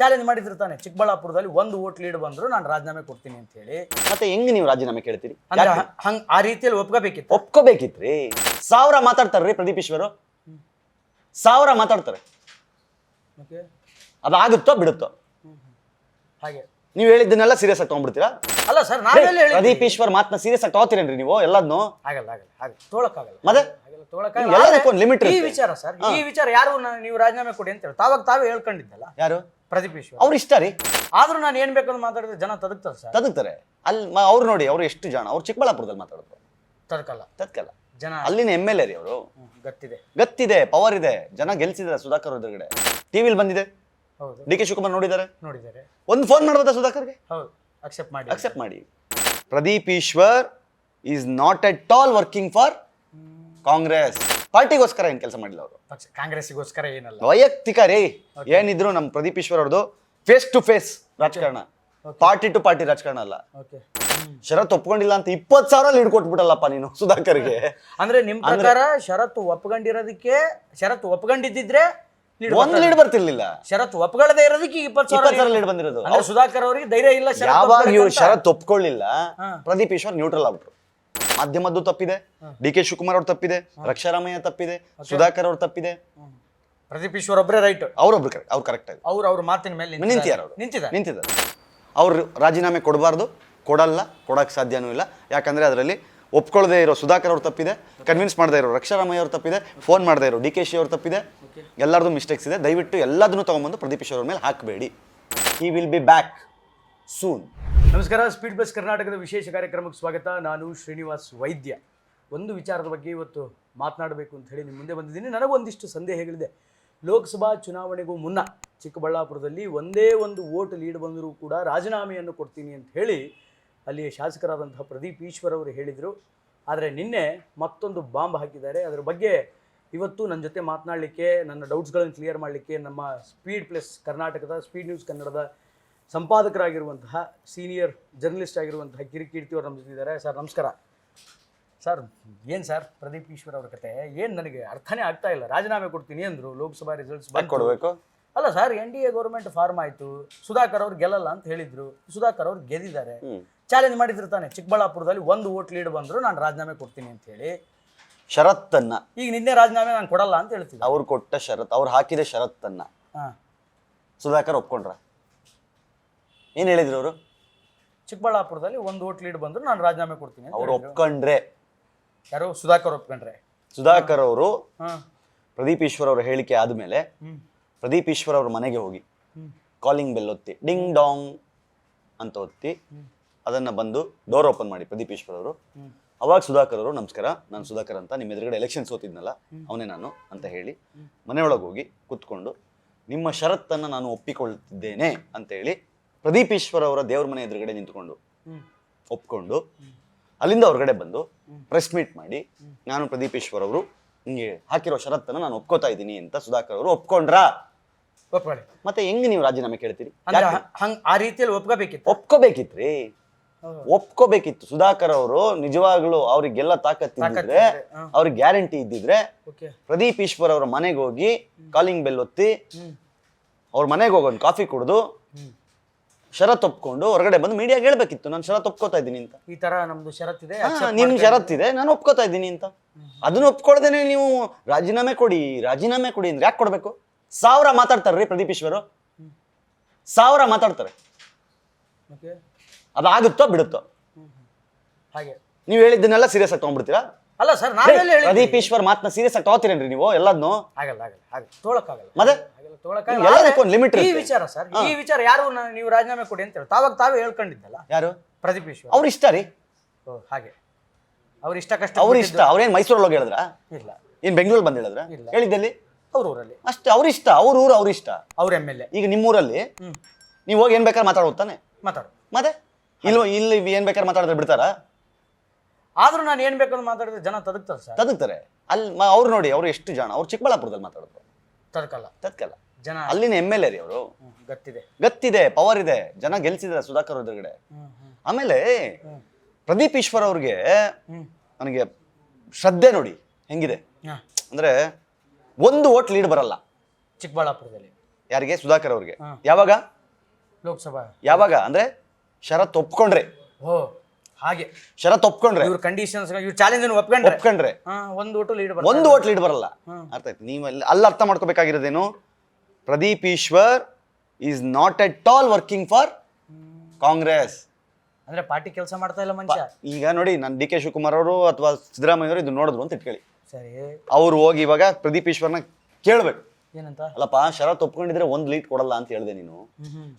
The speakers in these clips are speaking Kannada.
ಚಾಲೆಂಜ್ ಮಾಡಿದ್ರು ತಾನೆ. ಚಿಕ್ಕಬಳ್ಳಾಪುರದಲ್ಲಿ 1 ವೋಟ್ ಲೀಡ್ ಬಂದ್ರು ನಾನು ರಾಜೀನಾಮೆ ಕೊಡ್ತೀನಿ ಅಂತ ಹೇಳಿ. ಮತ್ತೆ ಹೆಂಗ್ ನೀವು ರಾಜೀನಾಮೆ ಕೇಳ್ತೀರಿ? ಅಂದ್ರೆ ಹಂಗ್ ಆ ರೀತಿಯಲ್ಲಿ ಒಪ್ಕೋಬೇಕಿತ್ತು. ಒಪ್ಕೋಬೇಕಿತ್ರಿ. 1000 ಮಾತಾಡ್ತಾರ್ರಿ ಪ್ರದೀಪ್ ಈಶ್ವರು, 1000 ಮಾತಾಡ್ತಾರೆ. ಅದಾಗುತ್ತೋ ಬಿಡುತ್ತೋ? ಹಾಗೆ ನೀವು ಹೇಳಿದ್ದನ್ನೆಲ್ಲ ಸೀರಿಯಸ್ ಆಗಿ ತಗೊಂಡ್ಬಿಡ್ತೀರಾ? ಅಲ್ಲ ಸರ್, ನಾವೆಲ್ಲ ಹೇಳಿ ಪ್ರದೀಪ್ ಈಶ್ವರ್ ಮಾತನ್ನ ಸೀರಿಯಸ್ ಆಗಿ ತಗೋತೀರೇನ್ರಿ ನೀವು ಎಲ್ಲದನ್ನು? ಆಗಲ್ಲ ಆಗಲ್ಲ ಹಾಗೆ ತೋಳಕ್ಕಾಗಲ್ಲ. ಮತ್ತೆ ಎಲ್ಲದಕ್ಕೂ ಒಂದು ಲಿಮಿಟ್ ಈ ವಿಚಾರ ಸರ್, ಈ ವಿಚಾರ ಯಾರು ನೀವು ರಾಜೀನಾಮೆ ಕೊಡಿ ಅಂತ ಹೇಳಿ ತಾವೇ ಹೇಳ್ಕೊಂಡಿದ್ದಲ್ಲ ಯಾರು? ಪ್ರದೀಪ್ ಈಶ್ವರ್. ಅವ್ರು ಇಷ್ಟ ರೀ. ಆದ್ರೂ ನಾನು ಏನ್ ಬೇಕಂತ ಮಾತಾಡಿದ್ರೆ ಜನ ತದಕ್ತಾರೆ ಸರ್. ತದಕ್ತಾರೆ. ಅಲ್ಲಿ ಅವ್ರು ನೋಡಿ, ಅವ್ರು ಎಷ್ಟು ಜನ ಅವ್ರು ಚಿಕ್ಕಬಳ್ಳಾಪುರದಲ್ಲಿ ಮಾತಾಡಿದ್ರು. ತದಕಲ್ಲ ಜನ ಅಲ್ಲಿನ MLA ರೀ ಅವರು. ಗತ್ತಿದೆ, ಪವರ್ ಇದೆ, ಜನ ಗೆಲ್ಸಿದ್ದಾರೆ ಸುಧಾಕರ್ ಎದುರುಗಡೆ. ಟಿವಿಲಿ ಬಂದಿದೆ, ಹೌದು. DK ಶಿವಕುಮಾರ್ ನೋಡಿದ್ದಾರೆ. ಒಂದು ಫೋನ್ ಮಾಡ್ಬೋದಾ ಸುಧಾಕರ್ಗೆ? ಹೌದು, ಅಕ್ಸೆಪ್ಟ್ ಮಾಡಿ. Pradeep Eshwar is not at all working for Congress. ಪಾರ್ಟಿಗೋಸ್ಕರ ಏನ್ ಕೆಲಸ ಮಾಡಿಲ್ಲ ಅವರು, ಕಾಂಗ್ರೆಸ್ಗೋಸ್ಕರ ಏನಲ್ಲ, ವೈಯಕ್ತಿಕ ರೀ. ಏನಿದ್ರು ನಮ್ಮ ಪ್ರದೀಪ್ ಈಶ್ವರ್ ಅವ್ರದ್ದು ಫೇಸ್ ಟು ಫೇಸ್ ರಾಜಕಾರಣ, ಪಾರ್ಟಿ ಟು ಪಾರ್ಟಿ ರಾಜಕಾರಣ ಅಲ್ಲ. ಶರತ್ ಒಪ್ಕೊಂಡಿಲ್ಲ ಅಂತ 20,000 ಲೀಡ್ ಕೊಟ್ಬಿಟ್ಟಲ್ಲಪ್ಪ ನೀನು ಸುಧಾಕರ್ಗೆ. ಅಂದ್ರೆ ನಿಮ್ ಪ್ರಕಾರ ಷರತ್ತು ಒಪ್ಕೊಂಡಿದ್ದಿದ್ರೆ ಒಂದು ಲೀಡ್ ಬರ್ತಿರ್ಲಿಲ್ಲ. ಷರತ್ತು ಒಪ್ಕೊಳ್ಳದೆ ಇರೋದಕ್ಕೆ 20,000 ಲೀಡ್ ಬಂದಿರೋದು. ಸುಧಾಕರ್ ಅವರಿಗೆ ಧೈರ್ಯ ಇಲ್ಲ. ಯಾವಾಗ ಇವ್ರು ಶರತ್ ಒಪ್ಕೊಳ್ಳಿಲ್ಲ, ಪ್ರದೀಪ್ ಈಶ್ವರ್ ನ್ಯೂಟ್ರಲ್ ಆಗ್ಬಿಟ್ರು. ಮಾಧ್ಯಮದ್ದು ತಪ್ಪಿದೆ, DK ಶಿವಕುಮಾರ್ ಅವ್ರ ತಪ್ಪಿದೆ, ರಕ್ಷಾರಾಮಯ್ಯ ತಪ್ಪಿದೆ, ಸುಧಾಕರ್ ಅವ್ರ ತಪ್ಪಿದೆ, ಪ್ರದೀಪ್ ಈಶ್ವರ್ ಒಬ್ಬರೇ ರೈಟ್. ಅವ್ರು ಕರೆಕ್ಟ್ ಆಗಿ ಅವ್ರ ಮಾತಿನ ಮೇಲೆ ನಿಂತಿದ್ದಾರೆ. ಅವ್ರು ರಾಜೀನಾಮೆ ಕೊಡಬಾರ್ದು, ಕೊಡಕ್ ಸಾಧ್ಯನೂ ಇಲ್ಲ. ಯಾಕಂದ್ರೆ ಅದರಲ್ಲಿ ಒಪ್ಕೊಳ್ಳದೆ ಇರೋ ಸುಧಾಕರ್ ಅವ್ರು ತಪ್ಪಿದೆ, ಕನ್ವಿನ್ಸ್ ಮಾಡದೇ ಇರೋ ರಕ್ಷಾರಾಮಯ್ಯ ಅವ್ರು ತಪ್ಪಿದೆ, ಫೋನ್ ಮಾಡದೇ ಇರೋ DK ಅವ್ರು ತಪ್ಪಿದೆ, ಎಲ್ಲರದು ಮಿಸ್ಟೇಕ್ಸ್ ಇದೆ. ದಯವಿಟ್ಟು ಎಲ್ಲದನ್ನು ತಗೊಂಡ್ಬಂದು ಪ್ರದೀಪ್ ಈಶ್ವರ್ ಅವ್ರ ಮೇಲೆ ಹಾಕಬೇಡಿ. ಹಿ ವಿಲ್ ಬಿ ಬ್ಯಾಕ್ ಸೂನ್. ನಮಸ್ಕಾರ, ಸ್ಪೀಡ್ ಪ್ಲಸ್ ಕರ್ನಾಟಕದ ವಿಶೇಷ ಕಾರ್ಯಕ್ರಮಕ್ಕೆ ಸ್ವಾಗತ. ನಾನು ಶ್ರೀನಿವಾಸ್ ವೈದ್ಯ. ಒಂದು ವಿಚಾರದ ಬಗ್ಗೆ ಇವತ್ತು ಮಾತನಾಡಬೇಕು ಅಂತ ಹೇಳಿ ನಿಮ್ಮ ಮುಂದೆ ಬಂದಿದ್ದೀನಿ. ನನಗೊಂದಿಷ್ಟು ಸಂದೇಹಗಳಿದೆ. ಲೋಕಸಭಾ ಚುನಾವಣೆಗೂ ಮುನ್ನ ಚಿಕ್ಕಬಳ್ಳಾಪುರದಲ್ಲಿ ಒಂದೇ ಒಂದು ವೋಟ್ ಲೀಡ್ ಬಂದರೂ ಕೂಡ ರಾಜೀನಾಮೆಯನ್ನು ಕೊಡ್ತೀನಿ ಅಂತ ಹೇಳಿ ಅಲ್ಲಿಯ ಶಾಸಕರಾದಂತಹ ಪ್ರದೀಪ್ ಈಶ್ವರ್ ಅವರು ಹೇಳಿದರು. ಆದರೆ ನಿನ್ನೆ ಮತ್ತೊಂದು ಬಾಂಬ್ ಹಾಕಿದ್ದಾರೆ. ಅದರ ಬಗ್ಗೆ ಇವತ್ತು ನನ್ನ ಜೊತೆ ಮಾತನಾಡಲಿಕ್ಕೆ, ನನ್ನ ಡೌಟ್ಸ್ಗಳನ್ನು ಕ್ಲಿಯರ್ ಮಾಡಲಿಕ್ಕೆ ನಮ್ಮ ಸ್ಪೀಡ್ ಪ್ಲಸ್ ಕರ್ನಾಟಕದ ಸ್ಪೀಡ್ ನ್ಯೂಸ್ ಕನ್ನಡದ ಸಂಪಾದಕರಾಗಿರುವಂತಹ ಸೀನಿಯರ್ ಜರ್ನಲಿಸ್ಟ್ ಆಗಿರುವಂತಹ ಕಿರಿಕೀರ್ತಿ ಅವರು ನಮ್ಮ ಜೊತೆ ಇದ್ದಾರೆ. ಸರ್ ನಮಸ್ಕಾರ. ಸರ್ ಏನು ಸರ್ ಪ್ರದೀಪ್ ಈಶ್ವರ್ ಅವ್ರ ಕತೆ ಏನು ನನಗೆ ಅರ್ಥನೇ ಆಗ್ತಾ ಇಲ್ಲ. ರಾಜೀನಾಮೆ ಕೊಡ್ತೀನಿ ಅಂದರು, ಲೋಕಸಭಾ ರಿಸಲ್ಟ್ಸ್ ಕೊಡಬೇಕು. ಅಲ್ಲ ಸರ್, NDA ಗೌರ್ಮೆಂಟ್ ಫಾರ್ಮ್ ಆಯಿತು, ಸುಧಾಕರ್ ಅವ್ರು ಗೆಲ್ಲಲ್ಲ ಅಂತ ಹೇಳಿದ್ರು, ಸುಧಾಕರ್ ಅವ್ರು ಗೆದ್ದಿದ್ದಾರೆ. ಚಾಲೆಂಜ್ ಮಾಡಿದ್ರು ತಾನೆ. ಚಿಕ್ಕಬಳ್ಳಾಪುರದಲ್ಲಿ 1 ವೋಟ್ ಲೀಡ್ ಬಂದ್ರು ನಾನು ರಾಜೀನಾಮೆ ಕೊಡ್ತೀನಿ ಅಂತ ಹೇಳಿ ಷರತ್ತನ್ನ. ಈಗ ನಿನ್ನೆ ರಾಜೀನಾಮೆ ನಾನು ಕೊಡಲ್ಲ ಅಂತ ಹೇಳ್ತೀನಿ. ಅವ್ರು ಕೊಟ್ಟ ಷರತ್, ಅವ್ರು ಹಾಕಿದ ಷರತ್ತನ್ನ ಸುಧಾಕರ್ ಒಪ್ಕೊಂಡ್ರ? ಏನ್ ಹೇಳಿದ್ರು ಅವರು? ಚಿಕ್ಕಬಳ್ಳಾಪುರದಲ್ಲಿ 1 ವೋಟ್ ಲೀಡ್ ಬಂದ್ರು ನಾನು ರಾಜೀನಾಮೆ ಕೊಡ್ತೀನಿ. ಅವ್ರು ಒಪ್ಕೊಂಡ್ರೆ? ಯಾರು? ಸುಧಾಕರ್ ಒಪ್ಕೊಂಡ್ರೆ. ಸುಧಾಕರ್ ಅವರು ಪ್ರದೀಪ್ ಈಶ್ವರ್ ಅವರ ಹೇಳಿಕೆ ಆದ್ಮೇಲೆ ಪ್ರದೀಪ್ ಈಶ್ವರ್ ಅವ್ರ ಮನೆಗೆ ಹೋಗಿ ಕಾಲಿಂಗ್ ಬೆಲ್ ಒತ್ತಿ ಡಿಂಗ್ ಡಾಂಗ್ ಅಂತ ಒತ್ತಿ ಅದನ್ನ ಬಂದು ಡೋರ್ ಓಪನ್ ಮಾಡಿ ಪ್ರದೀಪ್ ಈಶ್ವರ್ ಅವರು. ಅವಾಗ ಸುಧಾಕರ್ ಅವರು, ನಮಸ್ಕಾರ, ನಾನು ಸುಧಾಕರ್ ಅಂತ, ನಿಮ್ಮ ಎದುರುಗಡೆ ಎಲೆಕ್ಷನ್ ಸೋತಿದ್ನಲ್ಲ ಅವನೇ ನಾನು ಅಂತ ಹೇಳಿ ಮನೆಯೊಳಗೆ ಹೋಗಿ ಕುತ್ಕೊಂಡು ನಿಮ್ಮ ಷರತ್ತನ್ನು ನಾನು ಒಪ್ಪಿಕೊಳ್ತಿದ್ದೇನೆ ಅಂತ ಹೇಳಿ ಪ್ರದೀಪ್ ಈಶ್ವರ್ ಅವರ ದೇವ್ರ ಮನೆ ಎದುರುಗಡೆ ನಿಂತ್ಕೊಂಡು ಒಪ್ಕೊಂಡು ಅಲ್ಲಿಂದ ಹೊರಗಡೆ ಬಂದು ಪ್ರೆಸ್ ಮೀಟ್ ಮಾಡಿ ನಾನು ಪ್ರದೀಪ್ ಈಶ್ವರ್ ಅವರು ಹಿಂಗೆ ಹಾಕಿರೋ ಷರತ್ತನ್ನು ನಾನು ಒಪ್ಕೋತಾ ಇದ್ದೀನಿ ಅಂತ ಸುಧಾಕರ್ ಅವರು ಒಪ್ಕೊಂಡ್ರಾ? ಮತ್ತೆ ಹೆಂಗ್ ನೀವು ರಾಜೀನಾಮೆ ಕೇಳ್ತೀರಿ? ಆ ರೀತಿಯಲ್ಲಿ ಒಪ್ಕೋಬೇಕಿತ್ತು. ಸುಧಾಕರ್ ಅವರು ನಿಜವಾಗ್ಲೂ ಅವ್ರಿಗೆಲ್ಲ ತಾಕತ್ತಿದ್ರೆ, ಅವ್ರಿಗೆ ಗ್ಯಾರಂಟಿ ಇದ್ದಿದ್ರೆ ಪ್ರದೀಪ್ ಈಶ್ವರ್ ಅವರ ಮನೆಗೆ ಹೋಗಿ ಕಾಲಿಂಗ್ ಬೆಲ್ ಒತ್ತಿ ಅವ್ರ ಮನೆಗೆ ಹೋಗೋದು ಕಾಫಿ ಕುಡಿದು ಷರತ್ ಒಪ್ಕೊಂಡು ಹೊರಗಡೆ ಬಂದು ಮೀಡಿಯಾಗೆ ಹೇಳ್ಬೇಕಿತ್ತು, ನಾನು ಷರತ್ ಒಪ್ಕೋತಾ ಇದ್ದೀನಿ ಅಂತ. ಈ ತರ ನಮ್ದು ಷರತ್ತಿದೆ, ನಿಮ್ಗೆ ಷರತ್ತಿದೆ, ನಾನು ಒಪ್ಕೋತಾ ಇದ್ದೀನಿ ಅಂತ. ಅದನ್ನ ಒಪ್ಕೊಳ್ದೇನೆ ನೀವು ರಾಜೀನಾಮೆ ಕೊಡಿ ಅಂದ್ರೆ ಯಾಕೆ ಕೊಡ್ಬೇಕು? 1000 ಮಾತಾಡ್ತಾರ್ರಿ ಪ್ರದೀಪ್ ಈಶ್ವರು, 1000 ಮಾತಾಡ್ತಾರೆ. ಅದಾಗುತ್ತೋ ಬಿಡುತ್ತೋ? ಹಾಗೆ ನೀವು ಹೇಳಿದ್ದನ್ನೆಲ್ಲ ಸೀರಿಯಸ್ ಆಗಿ ತಗೊಂಡ್ಬಿಡ್ತೀರಾ? ಅಲ್ಲ ಸರ್, ನಾವೆಲ್ಲ ಹೇಳಿ ಪ್ರದೀಪ್ ಈಶ್ವರ್ ಮಾತನ್ನ ಸೀರಿಯಸ್ ಆಗಿ ತಗೋತೀರೇನ್ರಿ ನೀವು ಎಲ್ಲದನ್ನು? ಆಗಲ್ಲ ಹಾಗೆ ತೋಳಕ್ಕಾಗಲ್ಲ. ಮತ್ತೆ ಎಲ್ಲದಕ್ಕೂ ಒಂದು ಲಿಮಿಟ್ ಈ ವಿಚಾರ ಸರ್, ಈ ವಿಚಾರ ಯಾರು ನೀವು ರಾಜೀನಾಮೆ ಕೊಡಿ ಅಂತ ಹೇಳಿ ತಾವೇ ಹೇಳ್ಕೊಂಡಿದ್ದಲ್ಲ. ಯಾರು? ಪ್ರದೀಪ್ ಈಶ್ವರ್. ಅವ್ರ ಇಷ್ಟ ರೀ. ಹಾಗೆ ಅವ್ರ ಇಷ್ಟ ಕಷ್ಟ ಅವ್ರ ಇಷ್ಟ. ಅವ್ರೇನ್ ಮೈಸೂರಲ್ಲಿ ಹೋಗಿ ಹೇಳಿದ್ರ? ಇಲ್ಲ. ಏನ್ ಬೆಂಗಳೂರಲ್ಲಿ ಬಂದು ಹೇಳಿದ್ರ? ಹೇಳಿದ್ದಲ್ಲಿ ಅವ್ರ ಊರಲ್ಲಿ ಅಷ್ಟೇ. ಅವ್ರ ಇಷ್ಟ, ಅವ್ರ ಊರು ಅವ್ರ ಇಷ್ಟ. ಅವ್ರ MLA. ಈಗ ನಿಮ್ಮೂರಲ್ಲಿ ನೀವು ಹೋಗಿ ಏನ್ ಬೇಕಾದ್ರೆ ಮಾತಾಡೋದು ತಾನೆ? ಮಾತಾಡು. ಮತ್ತೆ ಇಲ್ಲಿ ಏನ್ ಬೇಕಾದ್ರೆ ಮಾತಾಡಿದ್ರೆ ಬಿಡ್ತಾರ? ಆದ್ರೂ ನಾನು ಏನ್ ಬೇಕಂತ ಮಾತಾಡಿದ್ರೆ ಜನ ತದಕ್ತಾರೆ. ಅಲ್ಲಿ ಅವ್ರು ನೋಡಿ, ಅವ್ರು ಎಷ್ಟು ಜನ ಅವ್ರು ಚಿಕ್ಕಬಳ್ಳಾಪುರದಲ್ಲಿ ಮಾತಾಡಿದ್ರು. ತದಕಲ್ಲ ಜನ ಅಲ್ಲಿನ MLA ರೀ ಅವರು. ಗತ್ತಿದೆ, ಪವರ್ ಇದೆ, ಜನ ಗೆಲ್ಸಿದ್ದಾರೆ ಸುಧಾಕರ್ ಎದುರುಗಡೆ. ಆಮೇಲೆ ಪ್ರದೀಪ್ ಈಶ್ವರ್ ಅವ್ರಿಗೆ ನನಗೆ ಶ್ರದ್ಧೆ ನೋಡಿ ಹೆಂಗಿದೆ ಅಂದ್ರೆ, 1 ವೋಟ್ ಲೀಡ್ ಬರಲ್ಲ ಚಿಕ್ಕಬಳ್ಳಾಪುರದಲ್ಲಿ. ಯಾರಿಗೆ? ಸುಧಾಕರ್ ಅವ್ರಿಗೆ. ಹಾ. ಯಾವಾಗ ಲೋಕಸಭಾ ಯಾವಾಗ ಅಂದ್ರೆ ಷರತ್ತು ಒಪ್ಕೊಂಡ್ರೆ, ಓ ಹಾಗೆ ಷರತ್ತು ಒಪ್ಕೊಂಡ್ರೆ, ಇವ್ರ ಕಂಡೀಷನ್ಸ್ ಇವ್ರ ಚಾಲೆಂಜ್ ಒಪ್ಕೊಂಡ್ರೆ ಒಪ್ಕೊಂಡ್ರೆ ಒಂದು ಓಟು ಲೀಡ್ ಒಂದು ಓಟ್ ಲೀಡ್ ಬರಲ್ಲ. ಅರ್ಥ ಆಯ್ತು? ನೀವು ಅಲ್ಲಿ ಅರ್ಥ ಮಾಡ್ಕೋಬೇಕಾಗಿರೋದೇನು, Pradeep Eshwar is not at all working for Congress. ಅಂದ್ರೆ ಪಾರ್ಟಿ ಕೆಲಸ ಮಾಡ್ತಾ ಇಲ್ಲ ಮನುಷ್ಯ. ಈಗ ನೋಡಿ, ನಾನು ಡಿ ಕೆ ಶಿವಕುಮಾರ್ ಅವರು ಅಥವಾ ಸಿದ್ದರಾಮಯ್ಯ ಅವರು ಇದು ನೋಡಿದ್ರು ಅಂತ ಇಟ್ಕೊಳ್ಳಿ. ಸರಿ, ಅವ್ರು ಹೋಗಿ ಇವಾಗ ಪ್ರದೀಪ್ ಈಶ್ವರ್ನ ಕೇಳ್ಬೇಕು, ಏನಂತ? ಅಲ್ಲಪ್ಪ ಷರತ್ತು ಒಪ್ಕೊಂಡಿದ್ರೆ ಒಂದು ಲೀಡ್ ಕೊಡಲ್ಲ ಅಂತ ಹೇಳ್ದೆ ನೀನು.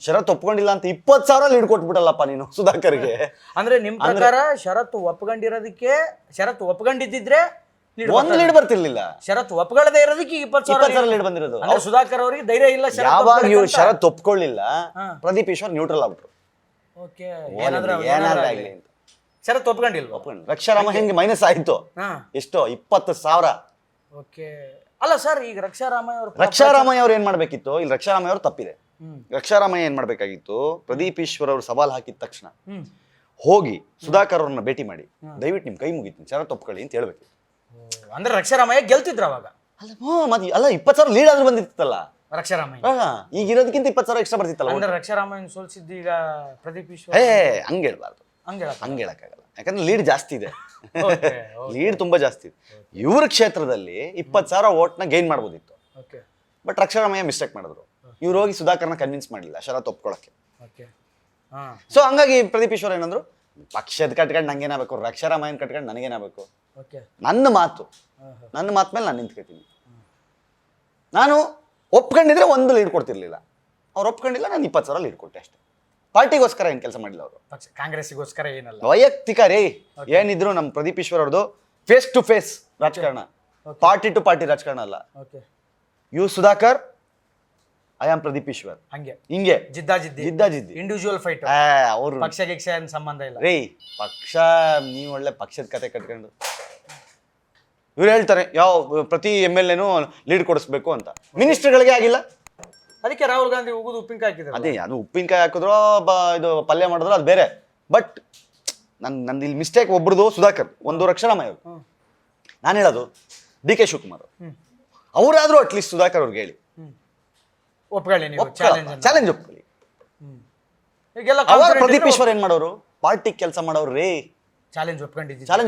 ಷರತ್ತು ಒಪ್ಕೊಂಡಿಲ್ಲ ಅಂತ 20,000 ಲೀಡ್ ಕೊಟ್ಬಿಟ್ಟಲ್ಲಪ್ಪ ನೀನು ಸುಧಾಕರ್ಗೆ. ಅಂದ್ರೆ ನಿಮ್ ಪ್ರಕಾರ ಷರತ್ತು ಒಪ್ಕೊಂಡಿರೋದಕ್ಕೆ, ಷರತ್ತು ಒಪ್ಕೊಂಡಿದ್ದಿದ್ರೆ ಒಂದ್ ಲೀಡ್ ಬರ್ತಿರ್ಲಿಲ್ಲ. ಷರತ್ತು ಒಪ್ಕೊಳ್ಳದೆ ಇರೋದಕ್ಕೆ 20,000 ಲೀಡ್ ಬಂದಿರೋದು. ಅಂದ್ರೆ ಸುಧಾಕರ್ ಅವರಿಗೆ ಧೈರ್ಯ ಇಲ್ಲ. ಯಾವಾಗ ಇವ್ರು ಷರತ್ತು ಒಪ್ಕೊಳ್ಳಿಲ್ಲ, ಪ್ರದೀಪ್ ಈಶ್ವರ್ ನ್ಯೂಟ್ರಲ್ ಆಗ್ಬಿಟ್ರು. ಓಕೆ, ಏನಾದ್ರೂ ಆಗ್ಲಿ ಅಂತ ಷರತ್ತು ಒಪ್ಕೊಂಡಿಲ್ವ? ಒಪ್ಕೊಂಡು ರಕ್ಷಾರಾಮ ಹೆಂಗೆ ಮೈನಸ್ ಆಯ್ತು? ಎಷ್ಟೋ 20,000. ಓಕೆ, ಅಲ್ಲ ಸರ್, ಈಗ ರಕ್ಷಾರಾಮಯ್ಯ ಅವರು ರಕ್ಷಾರಾಮಯ್ಯ ಅವ್ರು ಏನ್ ಮಾಡ್ಬೇಕಿತ್ತು? ಇಲ್ಲಿ ರಕ್ಷಾರಾಮಯ್ಯ ಅವ್ರು ತಪ್ಪಿದೆ. ರಕ್ಷಾರಾಮಯ್ಯ ಏನ್ ಮಾಡ್ಬೇಕಾಗಿತ್ತು? ಪ್ರದೀಪ್ ಈಶ್ವರ್ ಅವರು ಸವಾಲ್ ಹಾಕಿದ ತಕ್ಷಣ ಹೋಗಿ ಸುಧಾಕರ್ ಅವ್ರನ್ನ ಭೇಟಿ ಮಾಡಿ, ದಯವಿಟ್ಟು ನಿಮ್ ಕೈ ಮುಗಿತೀನಿ, ಷರತ್ತು ಒಪ್ಕೊಳ್ಳಿ ಅಂತ ಹೇಳ್ಬೇಕು. ಅಂದ್ರೆ ರಕ್ಷಾರಾಮಯ್ಯ ಗೆಲ್ತಿದ್ರ ಅವಾಗ? ಅಲ್ಲ 20,000 ಲೀಡ್ ಆದ್ರೂ ಬಂದಿತ್ತಲ್ಲ ರಕ್ಷಾರಾಮಯ್ಯ. ಈಗ ಇರೋದಕ್ಕಿಂತ 20,000 ಎಕ್ಸ್ಟ್ರಾ ಬರ್ತಿತ್ತಲ್ಲ. ಅಂದ್ರೆ ರಕ್ಷಾರಾಮಯ್ಯ ಸೋಲ್ಸಿದ್ದು ಈಗ ಪ್ರದೀಪ್ ಈಶ್ವರ್. ಹಂಗೆ ಹೇಳ್ಬಾರ್ದು, ಹಂಗೆ ಹೇಳಕ್ಕಾಗಲ್ಲ. ಯಾಕಂದ್ರೆ ಲೀಡ್ ಜಾಸ್ತಿ ಇದೆ, ಲೀಡ್ ತುಂಬಾ ಜಾಸ್ತಿ ಇದೆ. ಇವ್ರ ಕ್ಷೇತ್ರದಲ್ಲಿ 20,000 ಓಟ್ನ ಗೈನ್ ಮಾಡ್ಬೋದಿತ್ತು. ಬಟ್ ರಕ್ಷಾರಾಮಯ್ಯ ಮಿಸ್ಟೇಕ್ ಮಾಡಿದ್ರು. ಇವ್ರು ಹೋಗಿ ಸುಧಾಕರ್ನ ಕನ್ವಿನ್ಸ್ ಮಾಡಿಲ್ಲ ಷರತ್ತು ಒಪ್ಕೊಳಕ್ಕೆ. ಸೊ ಹಂಗಾಗಿ ಪ್ರದೀಪ್ ಈಶ್ವರ್ ಏನಂದ್ರು, ಪಕ್ಷದ ಕಟ್ಕೊಂಡು ನಂಗೇನಾಗಬೇಕು, ರಕ್ಷಾರಾಮಯ್ಯನ ಕಟ್ಕೊಂಡು ನನಗೇನಾಗಬೇಕು, ನನ್ನ ಮಾತು ಮೇಲೆ ನಾನು ನಿಂತ್ಕೊತೀನಿ. ನಾನು ಒಪ್ಕೊಂಡಿದ್ರೆ ಒಂದು ಲೀಡ್ ಕೊಡ್ತಿರ್ಲಿಲ್ಲ, ಅವ್ರು ಒಪ್ಕೊಂಡಿಲ್ಲ, ನಾನು 20,000 ಲೀಡ್ ಕೊಟ್ಟೆ ಅಷ್ಟೇ. ಪಾರ್ಟಿಗೋಸ್ಕರ ಏನ್ ಕೆಲಸ ಮಾಡಿಲ್ಲ ಅವರು, ಕಾಂಗ್ರೆಸ್ಗೋಸ್ಕರ ಏನಲ್ಲ, ವೈಯಕ್ತಿಕ ರೀ. ಏನಿದ್ರು ನಮ್ಮ ಪ್ರದೀಪ್ ಈಶ್ವರ್ ಅವ್ರದ್ದು ಫೇಸ್ ಟು ಫೇಸ್ ರಾಜಕಾರಣ, ಪಾರ್ಟಿ ಟು ಪಾರ್ಟಿ ರಾಜಕಾರಣ ಅಲ್ಲ. You Sudhakar, I am Pradeep Eshwar, ಹಿಂಗೆ ಜಿದ್ದಾಜಿದ್ದಿ ಇಂಡಿವಿಜುವಲ್ ಫೈಟ್. ಅವ್ರು ಪಕ್ಷ ಗಿಕ್ಷ ಏನ್ ಸಂಬಂಧ ಇಲ್ಲ ರೀ. ಪಕ್ಷ, ನೀವು ಒಳ್ಳೆ ಪಕ್ಷದ ಕತೆ ಕಟ್ಕೊಂಡು ಇವ್ರು ಹೇಳ್ತಾರೆ ಯಾವ ಪ್ರತಿ MLA ಲೀಡ್ ಕೊಡಿಸ್ಬೇಕು ಅಂತ. ಮಿನಿಸ್ಟರ್ಗಳಿಗೆ ಆಗಿಲ್ಲ, ಅದಕ್ಕೆ ರಾಹುಲ್ ಗಾಂಧಿ ಉಗುದು ಉಪ್ಪಿನಕಾಯಿ ಹಾಕಿದ್ರು. ಅದೇ ಅದು ಉಪ್ಪಿನಕಾಯಿ ಹಾಕಿದ್ರು, ಇದು ಪಲ್ಯ ಮಾಡಿದ್ರು, ಅದು ಬೇರೆ. ಬಟ್ ನಂದು ಇಲ್ಲಿ ಮಿಸ್ಟೇಕ್ ಒಬ್ರದು ಸುಧಾಕರ್, ಒಂದು ರಕ್ಷಾರಾಮಯ್ಯ ಅವರು. ನಾನು ಹೇಳೋದು ಡಿ ಕೆ ಶಿವಕುಮಾರ್ ಅವರಾದ್ರೂ ಅಟ್ಲೀಸ್ಟ್ ಸುಧಾಕರ್ ಅವ್ರಿಗೆ ಹೇಳಿ ಒಪ್ಕೊಳ್ಳಿ, ಚಾಲೆಂಜ್ ಒಪ್ಕೊಳ್ಳಿ. ಅವಾಗ ಪ್ರದೀಪ್ ಈಶ್ವರ್ ಏನ್ ಮಾಡೋರು, ಪಾರ್ಟಿ ಕೆಲಸ ಮಾಡೋರು ರೇ. ಚಾಲೆಂಜ್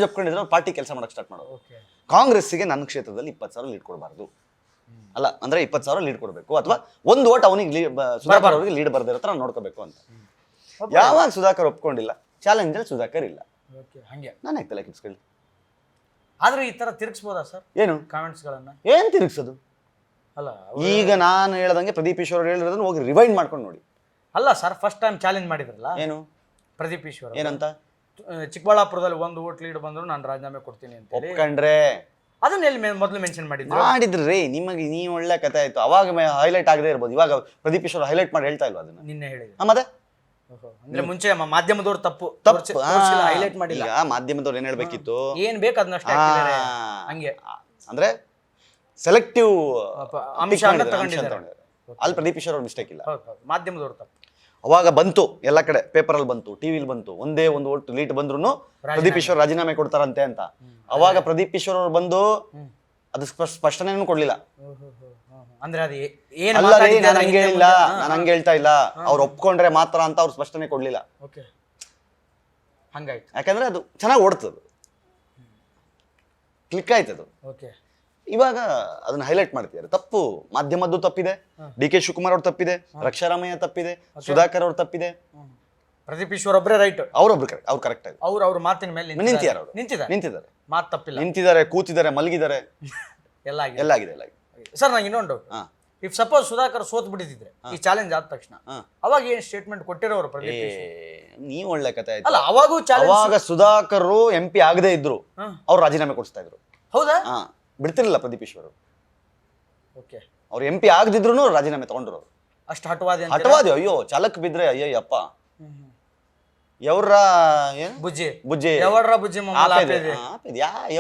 ಒಪ್ಕೊಂಡಿದ್ರು, ಪಾರ್ಟಿ ಕೆಲಸ ಮಾಡಕ್ ಸ್ಟಾರ್ಟ್ ಮಾಡೋರು. ಕಾಂಗ್ರೆಸ್ಸಿಗೆ ನನ್ನ ಕ್ಷೇತ್ರದಲ್ಲಿ 20,000 ಲೀಡ್ ಕೊಡಬಾರ್ದು, ಅಲ್ಲ ಅಂದ್ರೆ 20,000 ಲೀಡ್ ಕೊಡಬೇಕು, ಅಥವಾ ಒಂದು ಓಟ್ ಅವನಿಗೆ ಸುಧಾಕರ್ ಅವ್ರಿಗೆ ಲೀಡ್ ಬರ್ದಿರೋ ತರ ನೋಡ್ಕೋಬೇಕು ಅಂತ. ಯಾವಾಗ ಸುಧಾಕರ್ ಒಪ್ಕೊಂಡಿಲ್ಲ, ಚಾಲೆಂಜ್ ಅಲ್ಲಿ ಸುಧಾಕರ್ ಇಲ್ಲ, ನಾನು ಆಗ್ತಲ್ಲ ಕಿತ್ಕೊಳ್ಳಿ. ಆದ್ರೆ ಈ ತರ ತಿರುಗಿಸಬಹುದಾ ಸರ್? ಏನು ಕಾಮೆಂಟ್ಸ್ ಗಳನ್ನ ಏನ್ ತಿರುಗಿಸೋದು? ಅಲ್ಲ ಈಗ ನಾನು ಹೇಳ್ದಂಗೆ ಪ್ರದೀಪ್ ಈಶ್ವರ್ ಹೇಳಿರೋದನ್ನ ಹೋಗಿ ರಿವೈಂಡ್ ಮಾಡ್ಕೊಂಡು ನೋಡಿ. ಅಲ್ಲ ಸರ್, ಫಸ್ಟ್ ಟೈಮ್ ಚಾಲೆಂಜ್ ಮಾಡಿದ್ರಲ್ಲ ಏನು ಪ್ರದೀಪ್ ಈಶ್ವರ್, ಏನಂತ? ಚಿಕ್ಕಬಳ್ಳಾಪುರದಲ್ಲಿ ಒಂದು ಓಟ್ ಲೀಡ್ ಬಂದ್ರು ನಾನು ರಾಜೀನಾಮೆ ಕೊಡ್ತೀನಿ ಅಂತ ಒಪ್ಕೊಂಡ್ರೆ ಅದನ್ನ ಎಲ್ಲಿ ಮೊದಲು ಮೆನ್ಷನ್ ಮಾಡಿದ್ರಿ? ನಿಮಗೆ ನೀವು ಒಳ್ಳೆ ಕಥೆ ಆಯ್ತು. ಅವಾಗ ಹೈಲೈಟ್ ಆಗದೆ ಇರ್ಬೋದು, ಇವಾಗ ಪ್ರದೀಪ್ ಈಶ್ವರ್ ಹೈಲೈಟ್ ಮಾಡಿ ಹೇಳ್ತಾ ಇಲ್ವಾ ಅದನ್ನ? ನಿನ್ನೆ ಹೇಳಿದ್ರು ಮತ್ತೆ. ಅಂದ್ರೆ ಮುಂಚೆ ಮಾಧ್ಯಮದವ್ರು ತಪ್ಪು ಹೈಲೈಟ್ ಮಾಡಿಲ್ಲ. ಈಗ ಮಾಧ್ಯಮದವ್ರು ಏನ್ ಹೇಳ್ಬೇಕಿತ್ತು, ಏನ್ ಬೇಕು ಅದನ್ನಷ್ಟೇ ಹಂಗೆ, ಅಂದ್ರೆ ಸೆಲೆಕ್ಟಿವ್ ಅಂಶ ಅಲ್ಲಿ ಪ್ರದೀಪ್ ಈಶ್ವರ್ ಅವ್ರ ಮಿಸ್ಟೇಕ್ ಇಲ್ಲ, ಮಾಧ್ಯಮದವ್ರು ತಪ್ಪು. ಅವಾಗ ಬಂತು ಎಲ್ಲ ಕಡೆ, ಪೇಪರಲ್ಲಿ ಬಂತು, ಟಿವಿಲಿ ಬಂತು, ಒಂದೇ ಒಂದು ಓಟ್ ಲೀಟ್ ಬಂದ್ರು ಪ್ರದೀಪ್ ಈಶ್ವರ್ ರಾಜೀನಾಮೆ ಕೊಡ್ತಾರಂತೆ ಅಂತ. ಅವಾಗ ಪ್ರದೀಪ್ ಈಶ್ವರ್ ಅವ್ರು ಬಂದು ಅದು ಸ್ಪಷ್ಟನೆಯನ್ನು ಕೊಡ್ಲಿಲ್ಲ. ಅಂದ್ರೆ ಅದು ನಾನು ಹಂಗೆ ಹೇಳಿಲ್ಲ, ನಾನು ಹಂಗೆ ಹೇಳ್ತಾ ಇಲ್ಲ, ಅವ್ರು ಒಪ್ಕೊಂಡ್ರೆ ಮಾತ್ರ ಅಂತ ಅವ್ರು ಸ್ಪಷ್ಟನೆ ಕೊಡ್ಲಿಲ್ಲ. ಹಂಗಾಯ್ತು, ಯಾಕಂದ್ರೆ ಅದು ಚೆನ್ನಾಗಿ ಓಡ್ತದು, ಕ್ಲಿಕ್ ಆಯ್ತದು. ಇವಾಗ ಅದನ್ನ ಹೈಲೈಟ್ ಮಾಡ್ತಿದ್ದಾರೆ. ತಪ್ಪು ಮಾಧ್ಯಮದ್ದು ತಪ್ಪಿದೆ, ಡಿ ಕೆ ಶಿವಕುಮಾರ್ ಅವ್ರ ತಪ್ಪಿದೆ, ರಕ್ಷಾರಾಮಯ್ಯ ತಪ್ಪಿದೆ, ಸುಧಾಕರ್ ಅವ್ರ ತಪ್ಪಿದೆ, ಪ್ರದೀಪ್ ಈಶ್ವರ್ ಒಬ್ಬರೇ ರೈಟ್, ಅವ್ರೊಬ್ರು ಕರೆಕ್ಟ್, ಅವ್ರು ಕರೆಕ್ಟ್ ಆಗಿ ಅವ್ರ ಮಾತಿನ ಮೇಲೆ ನಿಂತಿದ್ದಾರೆ, ಮಾತು ತಪ್ಪಿಲ್ಲ, ನಿಂತಿದ್ದಾರೆ, ಕೂತಿದ್ದಾರೆ, ಮಲಗಿದ್ದಾರೆ, ಎಲ್ಲ ಆಗಿದೆ. ಸರ್ ನಂಗೆ ಇನ್ನೊಂದು ಇಫ್ ಸಪೋಸ್ ಸುಧಾಕರ್ ಸೋತ್ ಬಿಟ್ಟಿದ್ರೆ ಈ ಚಾಲೆಂಜ್ ಆದ ತಕ್ಷಣ ಅವಾಗ ಏನ್ ಸ್ಟೇಟ್ಮೆಂಟ್ ಕೊಟ್ಟಿರೋರು ಪ್ರದೀಪ್? ನೀವು ಒಳ್ಳೆ ಕಥೆ ಆಯ್ತು. ಅಲ್ಲ ಅವಾಗ ಸುಧಾಕರ್ MP ಆಗದೆ ಇದ್ರು ಅವ್ರು ರಾಜೀನಾಮೆ ಕೊಡಿಸ್ತಾ ಇದ್ರು. ಹೌದಾ? ಬಿಡ್ತಿರ್ಲಿಲ್ಲ ಪ್ರದೀಪ್ ಈಶ್ವರ್. ಅವ್ರು MP ಆಗದಿದ್ರು ರಾಜೀನಾಮೆ ತಗೊಂಡ್ರು. ಅಷ್ಟು ಹಠವಾದಿ. ಅಯ್ಯೋ ಚಾಲಕ್ ಬಿದ್ರೆ ಅಯ್ಯಯ್ಯಪ್ಪ, ಎವ್ರ ಏನು ಬುಜ್ಜಿ ಎವಡ್ರ ಬುಜ್ಜಿ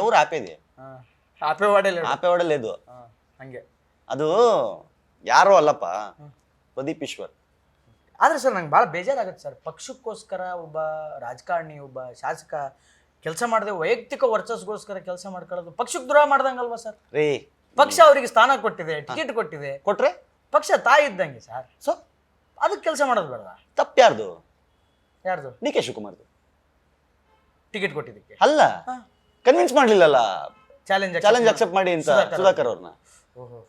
ಎವ್ರ ಆಪೇದೆ ಆಪೆ ಇದು ಹಂಗೆ. ಅದು ಯಾರೋ ಅಲ್ಲಪ್ಪ, ಪ್ರದೀಪ್ ಈಶ್ವರ್. ಆದ್ರೆ ಸರ್ ನಂಗೆ ಭಾಳ ಬೇಜಾರಾಗುತ್ತೆ ಸರ್, ಪಕ್ಷಕ್ಕೋಸ್ಕರ ಒಬ್ಬ ರಾಜಕಾರಣಿ, ಒಬ್ಬ ಶಾಸಕ ಕೆಲಸ ಮಾಡದೆ ವೈಯಕ್ತಿಕ ವರ್ಚಸ್ಗೋಸ್ಕರ ಕೆಲಸ ಮಾಡ್ಕೊಳ್ಳೋದು ಪಕ್ಷಕ್ಕೆ ದ್ರೋಹ ಮಾಡ್ದಂಗಲ್ವಾ ಸರ್? ಪಕ್ಷ ಅವರಿಗೆ ಸ್ಥಾನ ಕೊಟ್ಟಿದೆ, ಟಿಕೆಟ್ ಕೊಟ್ಟಿದೆ, ಪಕ್ಷ ತಾಯಿ ಇದ್ದಂಗೆ ಸರ್. ಸೊ ಅದಕ್ಕೆ ಕೆಲಸ ಮಾಡೋದು ಬೇಡ. ತಪ್ಪು ಯಾರ್ದು? ಯಾರ್ದು? D K ಶಿವಕುಮಾರ್ದು. ಟಿಕೆಟ್ ಕೊಟ್ಟಿದ್ದಕ್ಕೆ ಅಲ್ಲ, ಕನ್ವಿನ್ಸ್ ಮಾಡ್ಲಿಲ್ಲಲ್ಲ, ಚಾಲೆಂಜ್ ಅಕ್ಸೆಪ್ಟ್ ಮಾಡಿ ಅಂತ ಸುಧಾಕರ್ ಅವ್ರನ್ನ. ಓಹೋ,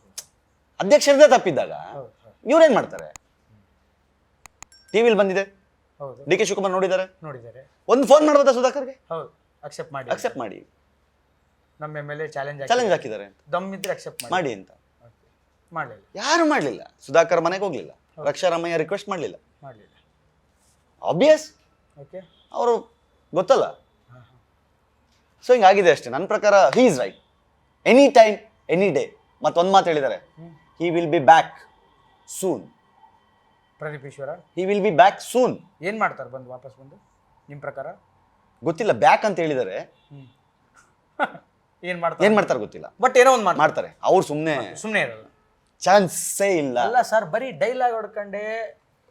ಅಧ್ಯಕ್ಷರದೇ ತಪ್ಪಿದ್ದಾಗ ಹೌದು ಇವ್ರೇನ್ ಮಾಡ್ತಾರೆ? ಟಿವಿಲಿ ಬಂದಿದೆ, ಹೌದು, ಡಿ ಕೆ ಶಿವಕುಮಾರ್ ನೋಡಿದ್ದಾರೆ, ನೋಡಿದ್ದಾರೆ. ಒಂದು ಫೋನ್ ಮಾಡ್ಬೋದಾ ಸುಧಾಕರ್ಗೆ? ಹೌದು, ಅಕ್ಸೆಪ್ಟ್ ಮಾಡಿ ನಮ್ಮ ಮೇಲೆ ಚಾಲೆಂಜ್ ಹಾಕಿದ್ದಾರೆ, ದಮ್ ಇದ್ರೆ ಅಕ್ಸೆಪ್ಟ್ ಮಾಡಿ ಅಂತ. ಮಾಡಲಿಲ್ಲ, ಯಾರು ಮಾಡ್ಲಿಲ್ಲ. ಸುಧಾಕರ್ ಮನೆಗೆ ಹೋಗ್ಲಿಲ್ಲ, ರಕ್ಷಾರಾಮಯ್ಯ ರಿಕ್ವೆಸ್ಟ್ ಮಾಡ್ಲಿಲ್ಲ. ಮಾಡಲಿಲ್ಲ. ಆಬ್ವಿಯಸ್, ಓಕೆ, ಅವರು ಗೊತ್ತಲ್ಲ. ಸೊ ಹಿಂಗಾಗಿದೆ ಅಷ್ಟೇ ನನ್ನ ಪ್ರಕಾರ. He is right any time any day. ಮತ್ತೊಂದು ಮಾತು ಹೇಳಿದ್ದಾರೆ, he will be back soon. Pradeep Eshwara he will be back soon. ಏನು ಮಾಡ್ತಾರೆ ಬಂದು ವಾಪಸ್ ಬಂದು ನಿಮ್ಮ ಪ್ರಕಾರ? ಗೊತ್ತಿಲ್ಲ, ಬ್ಯಾಕ್ ಅಂತ ಹೇಳಿದ್ದಾರೆ. ಏನು ಏನ್ ಮಾಡ್ತಾರೆ ಗೊತ್ತಿಲ್ಲ, ಬಟ್ ಏನೋ ಒಂದು ಮಾಡ್ತಾರೆ. ಅವ್ರು ಸುಮ್ಮನೆ ಇರಲ್ಲ, ಚಾನ್ಸೇ ಇಲ್ಲ. ಅಲ್ಲ ಸರ್, ಬರೀ ಡೈಲಾಗ್ ಹೊಡ್ಕೊಂಡೇ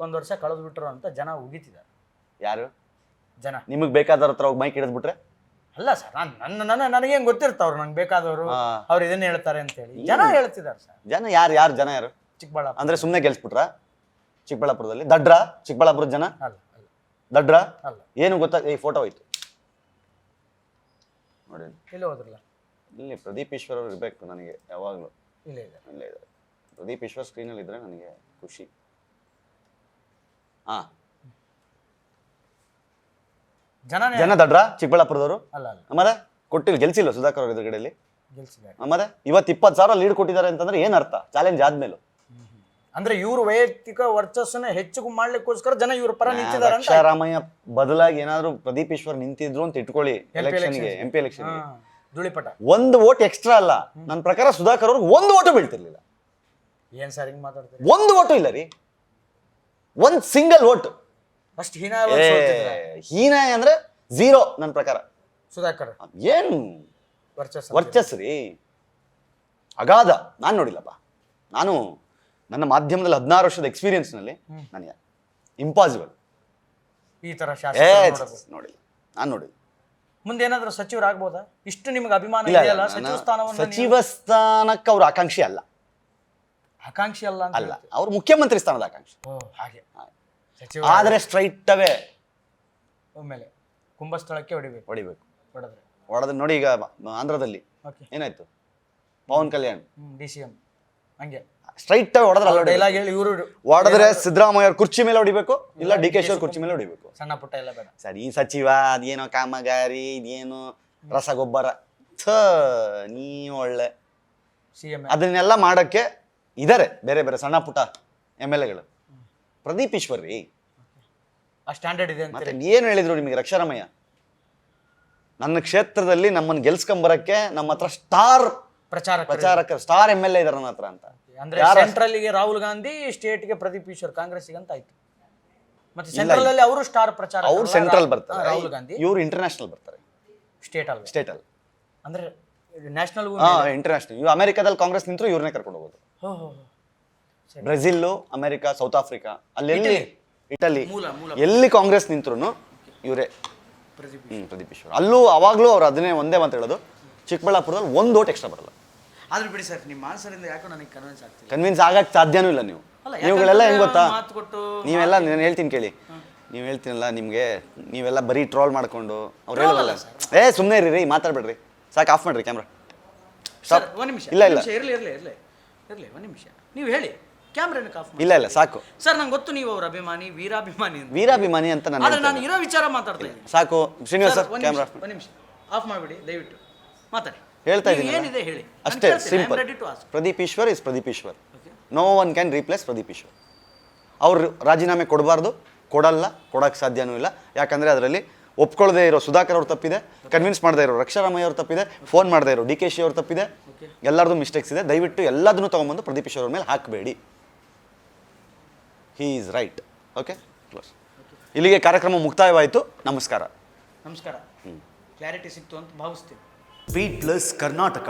ಒಂದು ವರ್ಷ ಕಳೆದು ಬಿಟ್ರು ಅಂತ ಜನ ಉಗಿತಿದ್ದಾರೆ. ಯಾರು? ಜನ. ನಿಮಗೆ ಬೇಕಾದವ್ರ ಹತ್ರ ಹೋಗಿ ಮೈಕ್ ಹಿಡಿದ್ಬಿಟ್ರೆ? ಅಲ್ಲ ಸರ್, ನನಗೇನು ಗೊತ್ತಿರ್ತಾವ್ರು, ನಂಗೆ ಬೇಕಾದವರು ಅವ್ರು ಇದನ್ನ ಹೇಳ್ತಾರೆ ಅಂತ ಹೇಳಿ ಜನ ಹೇಳ್ತಿದ್ದಾರೆ ಸರ್. ಜನ ಯಾರು ಜನ ಯಾರು? ಚಿಕ್ಕಬಳ್ಳಾಪುರ ಅಂದ್ರೆ ಸುಮ್ಮನೆ ಗೆಲ್ಸ್ಬಿಟ್ರ? ಚಿಕ್ಕಬಳ್ಳಾಪುರದಲ್ಲಿ ದಡ್ರ? ಚಿಕ್ಕಬಳ್ಳಾಪುರದ ಜನ ಅಲ್ಲ ಅಲ್ಲ ದಡ್ರ? ಅಲ್ಲ. ಏನು ಗೊತ್ತಾ, ಈ ಫೋಟೋ ಹೋಯ್ತು ನೋಡಿ, ಇಲ್ಲಿ ಹೋದ್ರಲ್ಲ, ಇಲ್ಲಿ ಪ್ರದೀಪ್ ಈಶ್ವರ್ ಅವ್ರು ಇರ್ಬೇಕು ನನಗೆ ಯಾವಾಗಲೂ. ಇಲ್ಲೇ ಇದೆ, ಇಲ್ಲೇ ಇದೆ ಪ್ರದೀಪ್ ಈಶ್ವರ್ ಸ್ಕ್ರೀನಲ್ಲಿ ಇದ್ರೆ ನನಗೆ ಖುಷಿ. ಹಾ, ಜನ ದಡ್ರ ಚಿಕ್ಕಬಳ್ಳಾಪುರದವರು? ಅಲ್ಲ ಅಲ್ಲ, ಮತ್ತೆ ಕೊಟ್ಟಿಲ್ಲ, ಗೆಲ್ಸಿಲ್ಲ ಸುಧಾಕರ್ ಅವ್ರ ಎದುರುಗಡೆಯಲ್ಲಿ. ಗೆಲ್ಸಿದ್ದಾರೆ. ಮತ್ತೆ ಇವತ್ತು 20,000 ಲೀಡ್ ಕೊಟ್ಟಿದ್ದಾರೆ ಅಂತಂದ್ರೆ ಏನ್ ಅರ್ಥ? ಚಾಲೆಂಜ್ ಆದ್ಮೇಲೆ ಅಂದ್ರೆ ಇವರು ವೈಯಕ್ತಿಕ ವರ್ಚಸ್ಸನ್ನ ಹೆಚ್ಚು ಮಾಡ್ಲಿಕ್ಕೋಸ್ಕರ ಜನ ಇವ್ರ ಪರ ನಿಂತಿದ್ದಾರೆ ಅಂತ. ರಕ್ಷಾರಾಮಯ್ಯ ಬದಲಾಗಿ ಏನಾದ್ರು ಪ್ರದೀಪ್ ಈಶ್ವರ್ ನಿಂತಿದ್ರು ಅಂತ ಇಟ್ಕೊಳ್ಳಿ, ಎಲೆಕ್ಷನ್ಗೆ, MP ಎಲೆಕ್ಷನ್ಗೆ ಧೂಳಿಪಟ ಒಂದು ವೋಟ್ ಎಕ್ಸ್ಟ್ರಾ ಅಲ್ಲ, ನನ್ನ ಪ್ರಕಾರ ಸುಧಾಕರ್ ಅವ್ರಿಗೆ ಒಂದು ವೋಟು ಬೀಳ್ತಿರ್ಲಿಲ್ಲ. ಏನ್ ಸರ್ ಹಿಂಗ್ ಮಾತಾಡ್ತಾರೆ? ಒಂದು ವೋಟು ಇಲ್ಲ ರೀ, ಒಂದ್ ಸಿಂಗಲ್ ವೋಟ್. ಅಷ್ಟು ಹೀನಾಯ ಹೀನಾಯ ಅಂದ್ರೆ ಝೀರೋ ನನ್ನ ಪ್ರಕಾರ. ಸುಧಾಕರ್ ಏನ್ ವರ್ಚಸ್ ವರ್ಚಸ್ ರೀ, ಅಗಾಧ. ನಾನು ನೋಡಿಲ್ಲಪ್ಪ, ನಾನು ನನ್ನ ಮಾಧ್ಯಮದಲ್ಲಿ 16 ವರ್ಷದ ಎಕ್ಸ್ಪೀರಿಯನ್ಸ್ ನಲ್ಲಿ ನನಗೆ ಇಂಪಾಸಿಬಲ್ ಈ ತರ ನೋಡಿಲ್ಲ, ನಾನು ನೋಡಿಲ್ಲ. ಮುಂದೆ ಏನಾದ್ರೂ ಸಚಿವರಾಗ್ಬೋದಾ? ಇಷ್ಟು ನಿಮ್ಗೆ ಅಭಿಮಾನ ಇಲ್ಲ, ಇದೆಯಲ್ಲ, ಸಚಿವ ಸ್ಥಾನವನ್ನು ಸಚಿವ ಸ್ಥಾನಕ್ಕೆ ಅವ್ರ ಆಕಾಂಕ್ಷಿ ಅಲ್ಲ. ಆಕಾಂಕ್ಷಿ ಅಲ್ಲ ಅಂತ ಅಲ್ಲ, ಅವ್ರು ಮುಖ್ಯಮಂತ್ರಿ ಸ್ಥಾನದ ಆಕಾಂಕ್ಷಿ. ಓ ಹಾಗೆ, ಸಚಿವ ಆದ್ರೆ ಸ್ಟ್ರೈಟ್ ಅವೇ ಒಮ್ಮೆಲೆ ಕುಂಭಸ್ಥಳಕ್ಕೆ ಹೊಡಿಬೇಕು. ಹೊಡಿಬೇಕು. ಹೊಡೆದ್ರೆ ಹೊಡೆದ್ರೆ ನೋಡಿ, ಈಗ ಆಂಧ್ರದಲ್ಲಿ ಓಕೆ ಏನಾಯ್ತು, ಪವನ್ ಕಲ್ಯಾಣ್ DCM ಹಂಗೆ ಸ್ಟ್ರೈಟ್ ಅವೇ ಹೊಡೆದ್ರೆ ಡೈಲಾಗ್ ಹೇಳಿ ಇವರು ಹೊಡೆದ್ರೆ ಸಿದ್ದರಾಮಯ್ಯ ಅವ್ರ ಕುರ್ಚಿ ಮೇಲೆ ಹೊಡಿಬೇಕು, ಇಲ್ಲ DK ಅವ್ರ ಕುರ್ಚಿ ಮೇಲೆ ಹೊಡಿಬೇಕು. ಸಣ್ಣ ಪುಟ್ಟ ಎಲ್ಲ ಬೇಡ ಸರ್, ಈ ಸಚಿವ ಅದೇನೋ ಕಾಮಗಾರಿ, ಇದೇನೋ ರಸಗೊಬ್ಬರ, ನೀವು ಒಳ್ಳೆ CM ಅದನ್ನೆಲ್ಲ ಮಾಡಕ್ಕೆ ಇದಾರೆ ಬೇರೆ ಬೇರೆ ಸಣ್ಣ ಪುಟ್ಟ MLAಗಳು. ಪ್ರದೀಪ್ ಈಶ್ವರ್ ರೀ ಆ ಸ್ಟ್ಯಾಂಡರ್ಡ್ ಇದೆ ಅಂತ ಮತ್ತೆ ಏನು ಹೇಳಿದ್ರು ನಿಮಗೆ ರಕ್ಷಾರಾಮಯ್ಯ? ನನ್ನ ಕ್ಷೇತ್ರದಲ್ಲಿ ನಮ್ಮನ್ನು ಗೆಲ್ಸ್ಕೊಂಬರಕ್ಕೆ ನಮ್ಮ ಹತ್ರ ಸ್ಟಾರ್ ಪ್ರಚಾರಕ ಸ್ಟಾರ್ MLA ಇದಾರೆ ನನ್ನ ಹತ್ರ ಅಂತ. ಅಂದ್ರೆ ಸೆಂಟ್ರಲ್ಗೆ ರಾಹುಲ್ ಗಾಂಧಿ, ಸ್ಟೇಟ್ಗೆ ಪ್ರದೀಪ್ ಈಶ್ವರ್, ಕಾಂಗ್ರೆಸ್ಗೆ ಅಂತ ಆಯ್ತು. ಮತ್ತೆ ಸೆಂಟ್ರಲ್ ಅಲ್ಲಿ ಅವರು ಸ್ಟಾರ್ ಪ್ರಚಾರ, ಅವ್ರು ಸೆಂಟ್ರಲ್ ಬರ್ತಾರೆ, ರಾಹುಲ್ ಗಾಂಧಿ ಇವ್ರು ಇಂಟರ್ನ್ಯಾಷನಲ್ ಬರ್ತಾರೆ. ಸ್ಟೇಟ್ ಅಲ್ಲಿ ಅಂದ್ರೆ ನ್ಯಾಷನಲ್ ಇಂಟರ್ನ್ಯಾಷನಲ್. ಇವ್ ಅಮೆರಿಕಾದಲ್ಲಿ ಕಾಂಗ್ರೆಸ್ ನಿಂತರು ಇವ್ರನ್ನೇ ಕರ್ಕೊಂಡು ಹೋಗೋದು. ಬ್ರೆಜಿಲ್, ಅಮೆರಿಕಾ, ಸೌತ್ ಆಫ್ರಿಕಾ, ಅಲ್ಲೆಲ್ಲಿ ಇಟಲಿ, ಎಲ್ಲಿ ಕಾಂಗ್ರೆಸ್ ನಿಂತ್ರು ಇವರೇ ಪ್ರದೀಪ್ ಈಶ್ವರ್. ಅಲ್ಲೂ ಅವಾಗ್ಲೂ ಅವ್ರು ಅದನ್ನೇ ಒಂದೇ ಮಾತು ಹೇಳೋದು, ಚಿಕ್ಕಬಳ್ಳಾಪುರದಲ್ಲಿ ಒಂದು ವೋಟ್ ಎಕ್ಸ್ಟ್ರಾ ಬರಲ್ಲ. ಆದ್ರೆ ಬಿಡಿ ಸರ್, ನಿಮ್ಮ ಆನ್ಸರಿಂದ ಯಾಕೋ ನನಗೆ ಕನ್ವಿನ್ಸ್ ಆಗ್ತಿಲ್ಲ. ಕನ್ವಿನ್ಸ್ ಆಗಕ್ಕೆ ಸಾಧ್ಯನೂ ಇಲ್ಲ. ನೀವುಗಳೆಲ್ಲ ಹೆಂಗ್ ಗೊತ್ತಾ, ನೀವೆಲ್ಲ ನಾನು ಹೇಳ್ತೀನಿ ಕೇಳಿ, ನೀವು ಹೇಳ್ತೀನಲ್ಲ, ನಿಮಗೆ ನೀವೆಲ್ಲ ಬರೀ ಟ್ರೋಲ್ ಮಾಡ್ಕೊಂಡು ಅವ್ರು ಹೇಳೋದಲ್ಲ. ಸುಮ್ಮನೆ ಇರಿ, ಮಾತಾಡ್ಬೇಡ್ರಿ, ಸಾಕು, ಆಫ್ ಮಾಡ್ರಿ ಕ್ಯಾಮ್ರಾ. ಒಂದು ನಿಮಿಷ, ಇಲ್ಲ ಇಲ್ಲ, ಇರಲಿ ಒಂದು ನಿಮಿಷ, ನೀವು ಹೇಳಿ, ಕ್ಯಾಮ್ರಾನ ಆಫ್ ಮಾಡಿ. ಇಲ್ಲ ಸಾಕು ಸರ್, ನಂಗೆ ಗೊತ್ತು ನೀವು ಅವ್ರ ಅಭಿಮಾನಿ, ವೀರಾಭಿಮಾನಿ ಅಂತ ನಾನು ಇರೋ ವಿಚಾರ ಮಾತಾಡ್ತಾ ಇದ್ದೀನಿ. ಸಾಕು ಶ್ರೀನಿವಾಸ್ ಸರ್, ಕ್ಯಾಮ್ರಾ ಒಂದು ನಿಮಿಷ ಆಫ್ ಮಾಡಿಬಿಡಿ ದಯವಿಟ್ಟು, ಮಾತಾಡಿ. ಹೇಳ್ತಾ ಇದ್ದೀನಿ, ಏನಿದೆ ಹೇಳಿ ಅಷ್ಟೇ, simple. Pradeep Eshwar is Pradeep Eshwar. No one can replace Pradeep Eshwar. ಅವ್ರು ರಾಜೀನಾಮೆ ಕೊಡಬಾರ್ದು, ಕೊಡಲ್ಲ, ಕೊಡೋಕ್ಕೆ ಸಾಧ್ಯನೂ ಇಲ್ಲ. ಯಾಕಂದರೆ ಅದರಲ್ಲಿ ಒಪ್ಕೊಳ್ಳದೆ ಇರೋ ಸುಧಾಕರ್ ಅವ್ರು ತಪ್ಪಿದೆ, ಕನ್ವಿನ್ಸ್ ಮಾಡದೇ ಇರೋ ರಕ್ಷಾರಾಮಯ್ಯ ಅವ್ರು ತಪ್ಪಿದೆ, ಫೋನ್ ಮಾಡದೇ ಇರೋ DK ಅವ್ರು ತಪ್ಪಿದೆ, ಎಲ್ಲರದು ಮಿಸ್ಟೇಕ್ಸ್ ಇದೆ. ದಯವಿಟ್ಟು ಎಲ್ಲದನ್ನು ತೊಗೊಂಬಂದು ಪ್ರದೀಪ್ ಈಶ್ವರ್ ಅವ್ರ ಮೇಲೆ ಹಾಕಬೇಡಿ. He is right. Okay, close. ಇಲ್ಲಿಗೆ ಕಾರ್ಯಕ್ರಮ ಮುಕ್ತಾಯವಾಯಿತು. ನಮಸ್ಕಾರ. ಕ್ಲಾರಿಟಿ ಸಿಕ್ತು ಅಂತ ಭಾವಿಸ್ತೀನಿ. Beat Plus Karnataka.